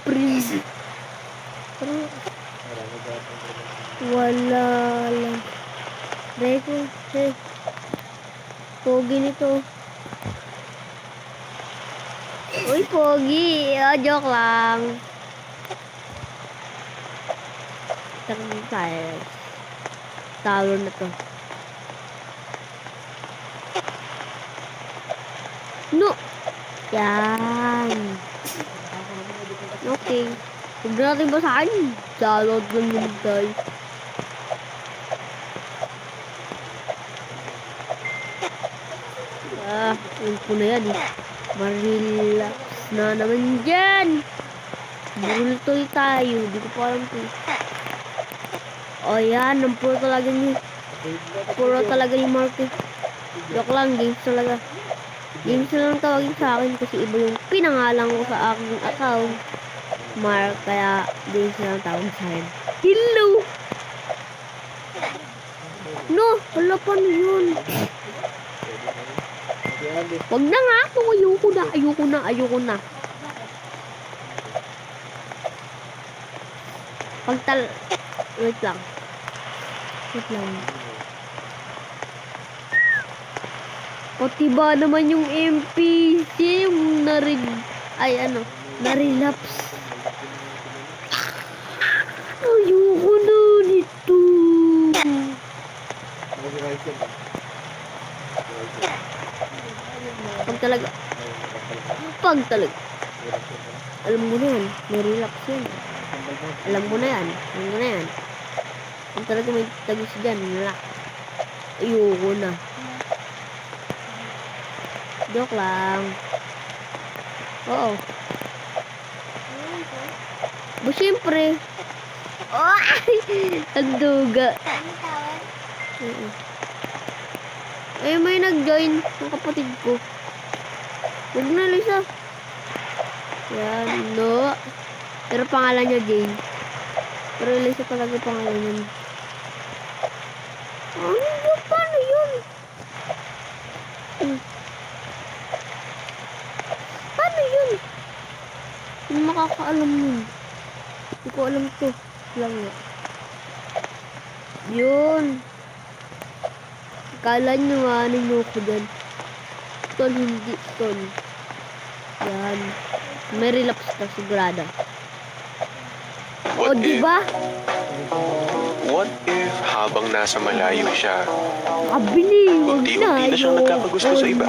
Prince. Wala lang. Reko, pogi nito. Uy, pogi. Joke lang. Talo na to. No! Yan. Okay. Huwag natin basahin. Download lang yun, guys. Yung po na yan, Marelax na naman dyan. Bultoy tayo. Di ko pa alam po. O yan, ang puro talaga ni Marky. Joke lang, games talaga. Games na lang tawagin sa akin kasi iba yung pinangalan ko sa aking account. Mark, kaya games na lang tawagin sa akin. Hello! No, wala pa na yun. Wag na nga ako, ayoko na. Wait lang. Pati ba naman yung NPC yung narelapse. Ayoko na nito. Pag talaga. Alam mo na yan, narelapse yan. Alam mo na yan. Kung talaga may tagis dyan, ayoko na. Joke lang. Oo. Ba, syempre. Oh, ang duga. May nag-join ng kapatid ko. Huwag na, Lisa. Yan, no. Pero pangalan niya Jane. Pero Lisa talaga pangalan niya. Paano yun? Paano yun? Hindi makakaalam yun. Hindi ko alam to. Lang nga. Yun. Akala nyo ko dyan. Tol, hindi. Tol. Yan. May relapse ka sigurado. O, diba? What if habang nasa malayo siya, Unti-unti na siyang nagkakagusto sa iba?